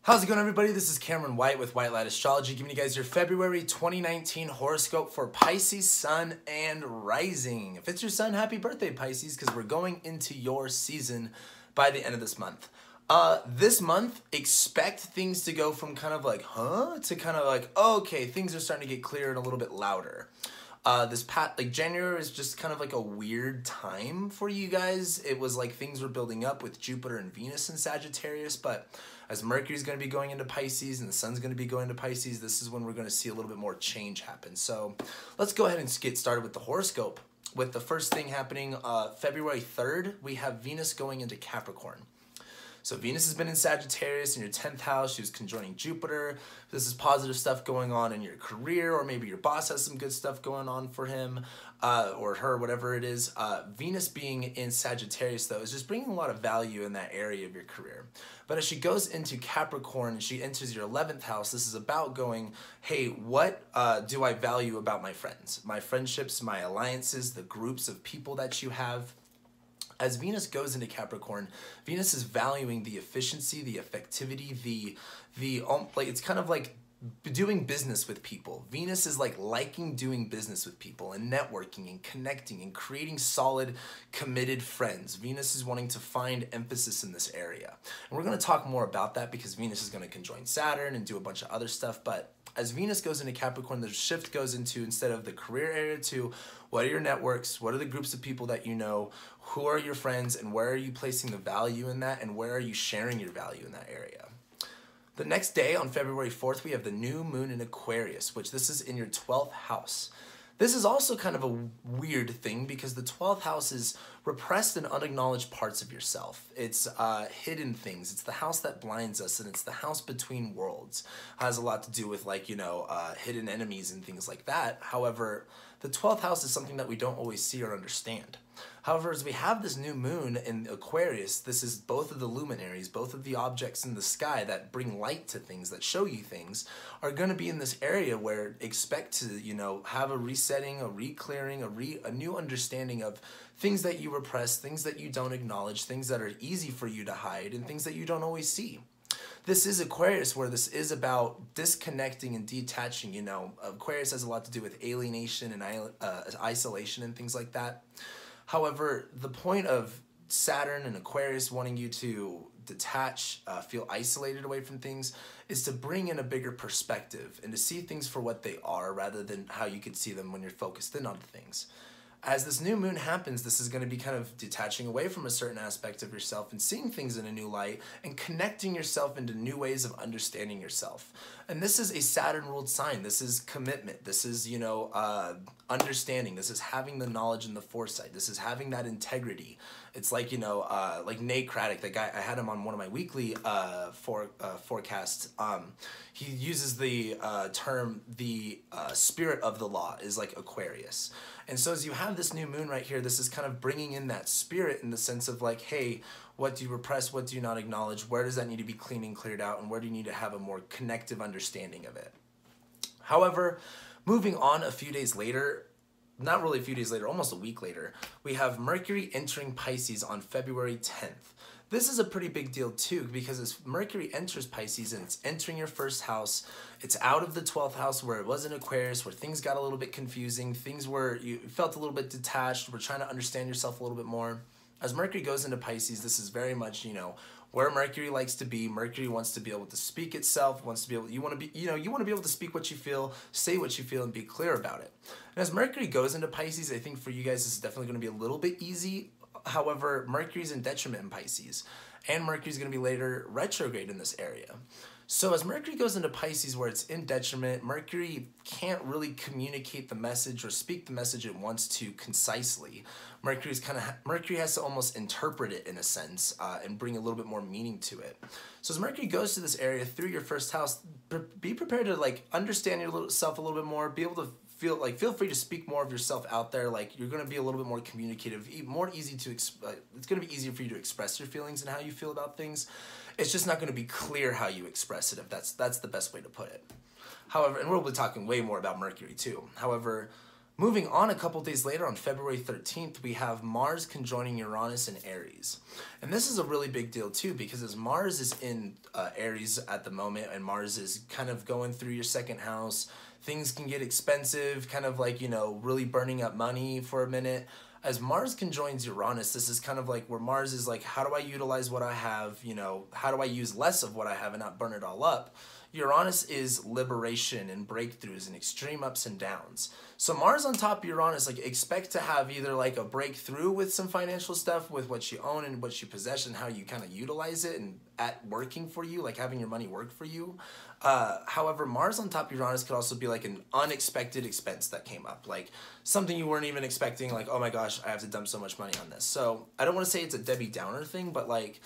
How's it going, everybody? This is Cameron White with White Light Astrology, giving you guys your February 2019 horoscope for Pisces, Sun, and Rising. If it's your sun, happy birthday, Pisces, because we're going into your season by the end of this month. This month, expect things to go from kind of like, to kind of like, okay, things are starting to get clearer and a little bit louder. January is just kind of like a weird time for you guys. It was like things were building up with Jupiter and Venus in Sagittarius, but as Mercury's going to be going into Pisces and the Sun's going to be going to Pisces, this is when we're going to see a little bit more change happen. So let's go ahead and get started with the horoscope. With the first thing happening, February 3rd, we have Venus going into Capricorn. So Venus has been in Sagittarius in your 10th house. She was conjoining Jupiter. This is positive stuff going on in your career, or maybe your boss has some good stuff going on for him or her, whatever it is. Venus being in Sagittarius, though, is just bringing a lot of value in that area of your career. But as she goes into Capricorn and she enters your 11th house, this is about going, hey, what do I value about my friends? My friendships, my alliances, the groups of people that you have. As Venus goes into Capricorn, Venus is valuing the efficiency, the effectivity, it's kind of like doing business with people. Venus is like liking doing business with people and networking and connecting and creating solid, committed friends. Venus is wanting to find emphasis in this area. And we're going to talk more about that because Venus is going to conjoin Saturn and do a bunch of other stuff. But as Venus goes into Capricorn, the shift goes into, instead of the career area, to what are your networks, what are the groups of people that you know, who are your friends, and where are you placing the value in that, and where are you sharing your value in that area. The next day, on February 4th, we have the new moon in Aquarius, which this is in your 12th house. This is also kind of a weird thing because the 12th house is repressed and unacknowledged parts of yourself. It's hidden things. It's the house that blinds us, and it's the house between worlds. It has a lot to do with hidden enemies and things like that. However, the 12th house is something that we don't always see or understand. However, as we have this new moon in Aquarius, this is both of the luminaries, both of the objects in the sky that bring light to things, that show you things, are going to be in this area where expect to, have a resetting, a re-clearing, a new understanding of things that you repress, things that you don't acknowledge, things that are easy for you to hide, and things that you don't always see. This is Aquarius, where this is about disconnecting and detaching. Aquarius has a lot to do with alienation and isolation and things like that. However, the point of Saturn and Aquarius wanting you to detach, feel isolated away from things, is to bring in a bigger perspective and to see things for what they are rather than how you could see them when you're focused in on things. As this new moon happens, this is going to be kind of detaching away from a certain aspect of yourself and seeing things in a new light and connecting yourself into new ways of understanding yourself. And this is a Saturn-ruled sign. This is commitment. This is, understanding. This is having the knowledge and the foresight. This is having that integrity. It's like, like Nate Craddock, the guy, I had him on one of my weekly forecasts. He uses the term, the spirit of the law is like Aquarius. And so as you have this new moon right here, this is kind of bringing in that spirit in the sense of like, hey, what do you repress? What do you not acknowledge? Where does that need to be cleaned and cleared out? And where do you need to have a more connective understanding of it? However, moving on a few days later, not really a few days later, almost a week later, we have Mercury entering Pisces on February 10th. This is a pretty big deal too, because as Mercury enters Pisces and it's entering your first house, it's out of the 12th house where it was in Aquarius, where things got a little bit confusing, things where you felt a little bit detached, were trying to understand yourself a little bit more. As Mercury goes into Pisces, this is very much, where Mercury likes to be. Mercury wants to be able to speak itself, you want to be able to speak what you feel, say what you feel, and be clear about it. And as Mercury goes into Pisces, I think for you guys, this is definitely going to be a little bit easy. However, Mercury's in detriment in Pisces, and Mercury's going to be later retrograde in this area. So as Mercury goes into Pisces where it's in detriment, Mercury can't really communicate the message or speak the message it wants to concisely. Mercury has to almost interpret it in a sense and bring a little bit more meaning to it. So as Mercury goes to this area through your first house, be prepared to understand yourself a little bit more, be able to feel free to speak more of yourself out there. You're going to be a little bit more communicative, it's going to be easier for you to express your feelings and how you feel about things. It's just not going to be clear how you express it, if that's the best way to put it. However, and we'll be talking way more about Mercury too. However, Moving on a couple days later, on February 13th, we have Mars conjoining Uranus in Aries. And this is a really big deal too, because as Mars is in Aries at the moment, and Mars is kind of going through your second house, things can get expensive, kind of like, you know, really burning up money for a minute. As Mars conjoins Uranus, this is kind of like where Mars is like, how do I utilize what I have? You know, how do I use less of what I have and not burn it all up? Uranus is liberation and breakthroughs and extreme ups and downs. So Mars on top of Uranus, like, expect to have either like a breakthrough with some financial stuff with what you own and what you possess and how you kind of utilize it and at working for you, like having your money work for you. However, Mars on top of Uranus could also be like an unexpected expense that came up, like something you weren't even expecting, like, oh my gosh, I have to dump so much money on this. So I don't want to say it's a Debbie Downer thing, but like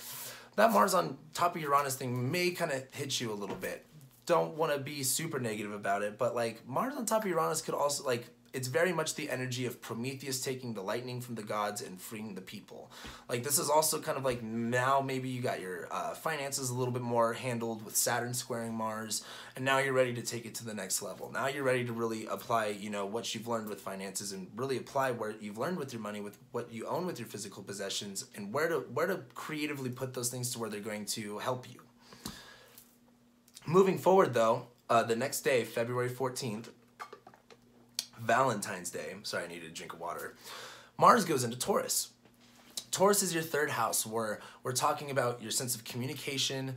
that Mars on top of Uranus thing may kind of hit you a little bit. Don't want to be super negative about it, but like Mars on top of Uranus could also, like, it's very much the energy of Prometheus taking the lightning from the gods and freeing the people. Like, this is also kind of like, now maybe you got your finances a little bit more handled with Saturn squaring Mars, and now you're ready to take it to the next level. Now you're ready to really apply, you know, what you've learned with finances and really apply what you've learned with your money, with what you own with your physical possessions, and where to creatively put those things to where they're going to help you. Moving forward, though, the next day, February 14th, Valentine's Day, sorry, I needed a drink of water, Mars goes into Taurus. Taurus is your third house, where we're talking about your sense of communication,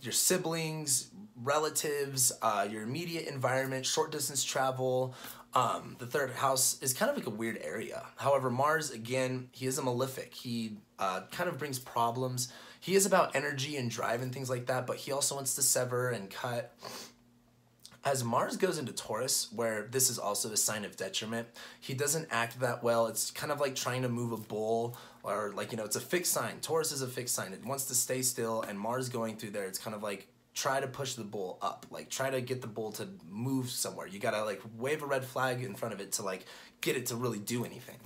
your siblings, relatives, your immediate environment, short distance travel. The third house is kind of like a weird area. However, Mars, again, he is a malefic. He kind of brings problems. He is about energy and drive and things like that, but he also wants to sever and cut. As Mars goes into Taurus, where this is also a sign of detriment, he doesn't act that well. It's kind of like trying to move a bull, or like, you know, it's a fixed sign. Taurus is a fixed sign. It wants to stay still, and Mars going through there, it's kind of like try to push the bull up, like try to get the bull to move somewhere. You gotta like wave a red flag in front of it to like get it to really do anything.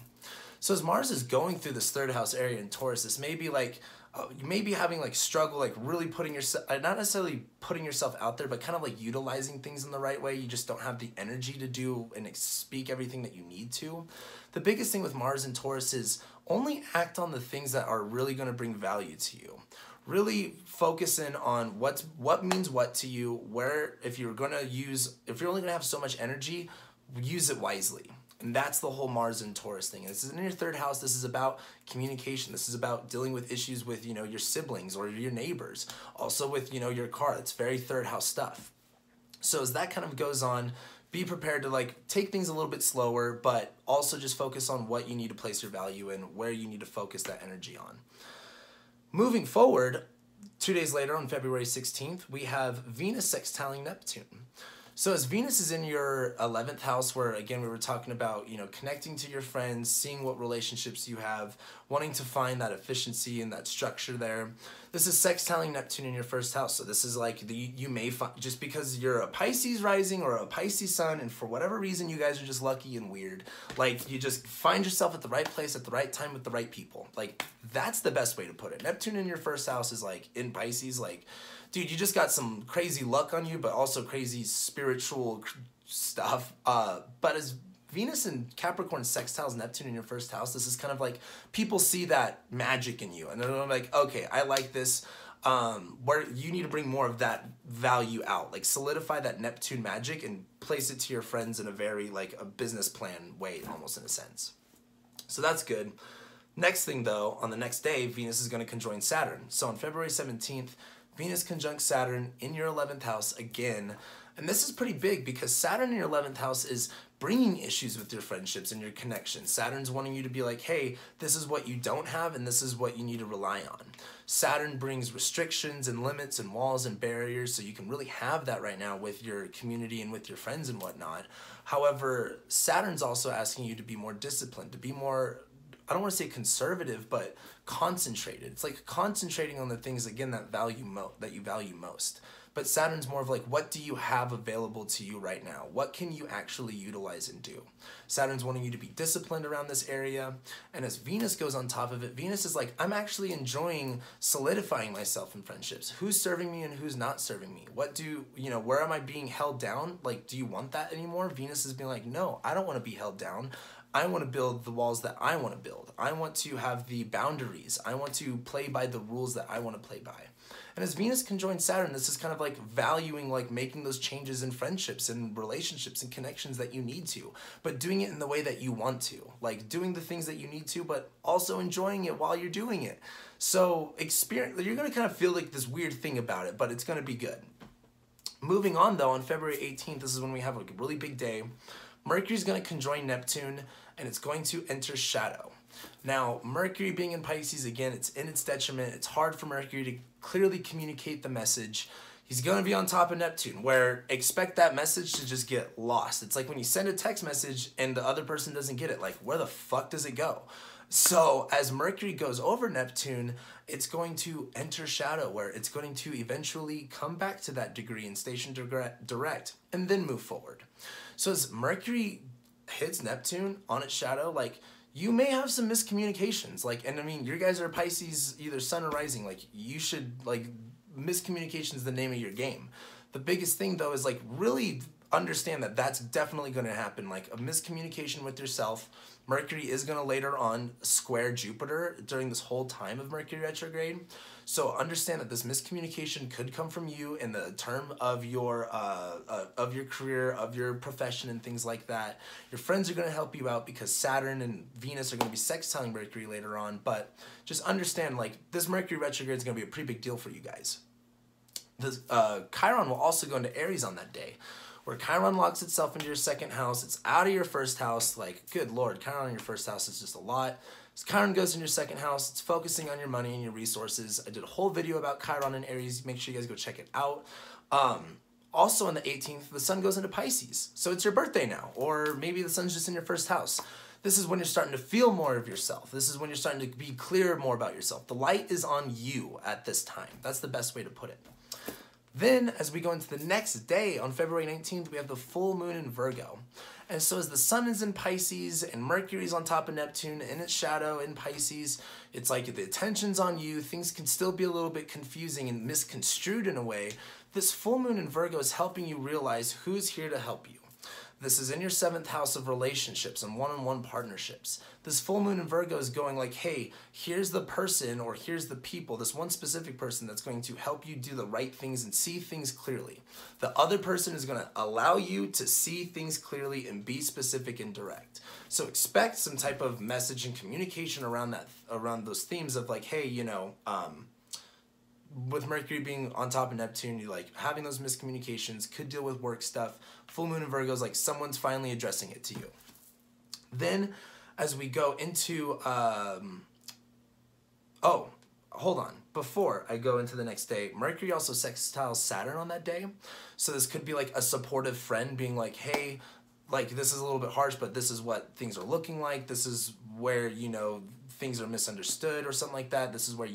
So as Mars is going through this third house area in Taurus, this may be like, you may be having like struggle, like really putting yourself, not necessarily putting yourself out there, but kind of like utilizing things in the right way. You just don't have the energy to do and speak everything that you need to. The biggest thing with Mars and Taurus is only act on the things that are really going to bring value to you. Really focus in on what means what to you, where, if you're only going to have so much energy, use it wisely. And that's the whole Mars and Taurus thing. This is in your third house. This is about communication. This is about dealing with issues with, you know, your siblings or your neighbors. Also with, you know, your car. It's very third house stuff. So as that kind of goes on, be prepared to like take things a little bit slower, but also just focus on what you need to place your value in, where you need to focus that energy on. Moving forward, 2 days later on February 16th, we have Venus sextiling Neptune. So as Venus is in your 11th house, where again we were talking about, you know, connecting to your friends, seeing what relationships you have, wanting to find that efficiency and that structure there. This is sextiling Neptune in your first house. So this is like you may find, just because you're a Pisces rising or a Pisces sun, and for whatever reason you guys are just lucky and weird, like you just find yourself at the right place at the right time with the right people. Like that's the best way to put it. Neptune in your first house is like in Pisces, like, dude, you just got some crazy luck on you, but also crazy spiritual stuff. But as Venus and Capricorn sextiles Neptune in your first house, this is kind of like people see that magic in you, and they're like, okay, I like this. Where you need to bring more of that value out, like solidify that Neptune magic and place it to your friends in a very like a business plan way, almost in a sense. So that's good. Next thing though, on the next day, Venus is going to conjoin Saturn. So on February 17th, Venus conjunct Saturn in your 11th house again. And this is pretty big because Saturn in your 11th house is bringing issues with your friendships and your connections. Saturn's wanting you to be like, hey, this is what you don't have and this is what you need to rely on. Saturn brings restrictions and limits and walls and barriers, so you can really have that right now with your community and with your friends and whatnot. However, Saturn's also asking you to be more disciplined, to be more I don't want to say conservative, but concentrated. It's like concentrating on the things, again, that you value most. But Saturn's more of like, what do you have available to you right now? What can you actually utilize and do? Saturn's wanting you to be disciplined around this area. And as Venus goes on top of it, Venus is like, I'm actually enjoying solidifying myself in friendships. Who's serving me and who's not serving me? Where am I being held down? Like, do you want that anymore? Venus is being like, no, I don't want to be held down. I want to build the walls that I want to build. I want to have the boundaries. I want to play by the rules that I want to play by. And as Venus conjoins Saturn, this is kind of like valuing, like making those changes in friendships and relationships and connections that you need to, but doing it in the way that you want to, like doing the things that you need to, but also enjoying it while you're doing it. So you're going to kind of feel like this weird thing about it, but it's going to be good. Moving on though, on February 18th, this is when we have a really big day. Mercury's going to conjoin Neptune, and it's going to enter shadow. Now, Mercury being in Pisces, again, it's in its detriment. It's hard for Mercury to clearly communicate the message. He's going to be on top of Neptune, where expect that message to just get lost. It's like when you send a text message and the other person doesn't get it. Like, where the fuck does it go? So as Mercury goes over Neptune, it's going to enter shadow, where it's going to eventually come back to that degree and station direct and then move forward. So as Mercury hits Neptune on its shadow, like, you may have some miscommunications. Like, and I mean, you guys are Pisces, either sun or rising. Like, you should, like, miscommunication is the name of your game. The biggest thing, though, is, like, really understand that that's definitely going to happen. Like, a miscommunication with yourself. Mercury is going to later on square Jupiter during this whole time of Mercury retrograde. So understand that this miscommunication could come from you in the term of your career, of your profession, and things like that. Your friends are going to help you out because Saturn and Venus are going to be sextiling Mercury later on. But just understand, like, this Mercury retrograde is going to be a pretty big deal for you guys. This Chiron will also go into Aries on that day, where Chiron locks itself into your second house. It's out of your first house. Like, good Lord, Chiron in your first house is just a lot. As Chiron goes in your second house, it's focusing on your money and your resources. I did a whole video about Chiron and Aries. Make sure you guys go check it out. Also on the 18th, the sun goes into Pisces. So it's your birthday now, or maybe the sun's just in your first house. This is when you're starting to feel more of yourself. This is when you're starting to be clear more about yourself. The light is on you at this time. That's the best way to put it. Then, as we go into the next day, on February 19th, we have the full moon in Virgo. And so as the sun is in Pisces and Mercury's on top of Neptune in its shadow in Pisces, it's like the attention's on you. Things can still be a little bit confusing and misconstrued in a way. This full moon in Virgo is helping you realize who's here to help you. This is in your 7th house of relationships and one-on-one partnerships. This full moon in Virgo is going like, hey, here's the person or here's the people, this one specific person that's going to help you do the right things and see things clearly. The other person is going to allow you to see things clearly and be specific and direct. So expect some type of message and communication around those themes of like, hey, with Mercury being on top of Neptune, you like having those miscommunications, could deal with work stuff. Full moon in Virgo is like someone's finally addressing it to you. Then as we go into, hold on. Before I go into the next day, Mercury also sextiles Saturn on that day. So this could be like a supportive friend being like, hey, like this is a little bit harsh, but this is what things are looking like. This is where, things are misunderstood or something like that. This is where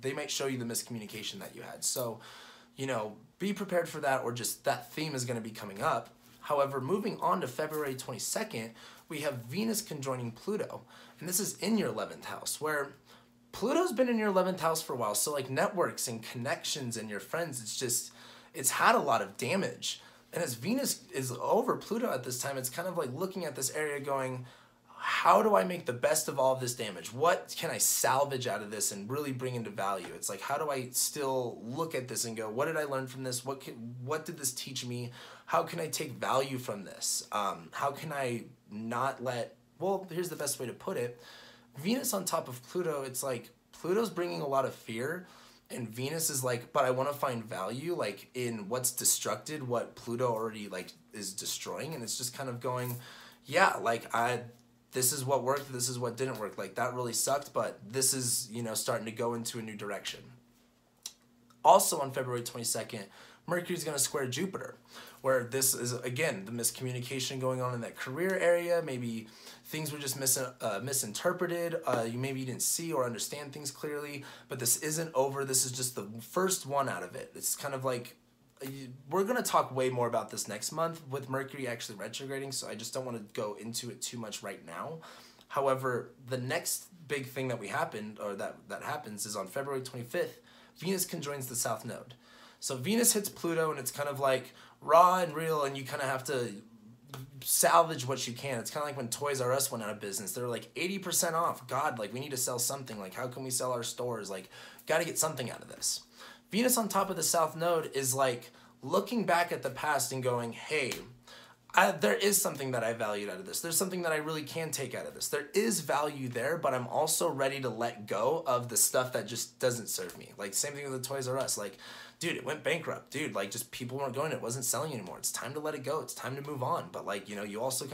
they might show you the miscommunication that you had. So, be prepared for that, or just that theme is going to be coming up. However, moving on to February 22nd, we have Venus conjoining Pluto. And this is in your 11th house, where Pluto's been in your 11th house for a while. So like networks and connections and your friends, it's had a lot of damage. And as Venus is over Pluto at this time, it's kind of like looking at this area going, how do I make the best of all of this damage? What can I salvage out of this and really bring into value? It's like, how do I still look at this and go, what did I learn from this? What did this teach me? How can I take value from this? How can I not here's the best way to put it. Venus on top of Pluto, it's like Pluto's bringing a lot of fear, and Venus is like, but I want to find value like in what's destructed, what Pluto already like is destroying. And it's just kind of going, yeah, like this is what worked, this is what didn't work. Like, that really sucked, but this is, starting to go into a new direction. Also on February 22nd, Mercury's going to square Jupiter, where this is, again, the miscommunication going on in that career area. Maybe things were just misinterpreted. Maybe you didn't see or understand things clearly, but this isn't over. This is just the first one out of it. It's kind of like, we're going to talk way more about this next month with Mercury actually retrograding, so I just don't want to go into it too much right now. However, the next big thing that that happens is on February 25th, Venus conjoins the South Node. So Venus hits Pluto, and it's kind of like raw and real, and you kind of have to salvage what you can. It's kind of like when Toys R Us went out of business. They were like 80% off. God, like, we need to sell something. Like, how can we sell our stores? Like, got to get something out of this. Venus on top of the South Node is like looking back at the past and going, hey, there is something that I valued out of this. There's something that I really can take out of this. There is value there, but I'm also ready to let go of the stuff that just doesn't serve me. Like, same thing with the Toys R Us. Like, dude, it went bankrupt. Dude, like, just people weren't going. It wasn't selling anymore. It's time to let it go. It's time to move on. But, like, you know, you also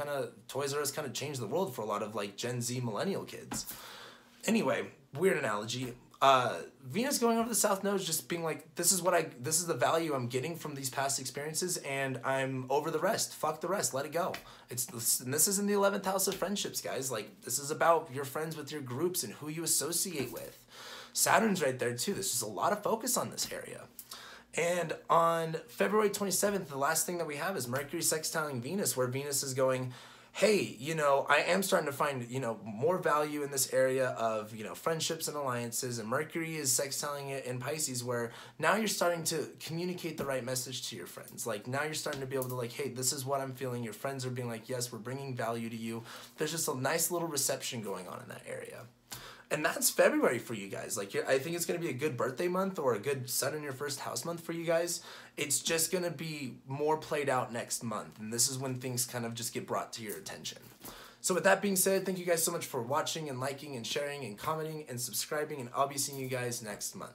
Toys R Us kind of changed the world for a lot of, like, Gen Z millennial kids. Anyway, weird analogy. Venus going over the South Node is just being like, this is the value I'm getting from these past experiences, and I'm over the rest. Fuck the rest. Let it go. And this is in the 11th house of friendships, guys. Like, this is about your friends with your groups and who you associate with. Saturn's right there too. There's just a lot of focus on this area. And on February 27th, the last thing that we have is Mercury sextiling Venus, where Venus is going, hey, you know, I am starting to find, you know, more value in this area of, you know, friendships and alliances. And Mercury is sextiling it in Pisces, where now you're starting to communicate the right message to your friends. Like, now you're starting to be able to, like, hey, this is what I'm feeling. Your friends are being like, yes, we're bringing value to you. There's just a nice little reception going on in that area. And that's February for you guys. Like, I think it's going to be a good birthday month or a good Sun in your first house month for you guys. It's just going to be more played out next month. And this is when things kind of just get brought to your attention. So with that being said, thank you guys so much for watching and liking and sharing and commenting and subscribing. And I'll be seeing you guys next month.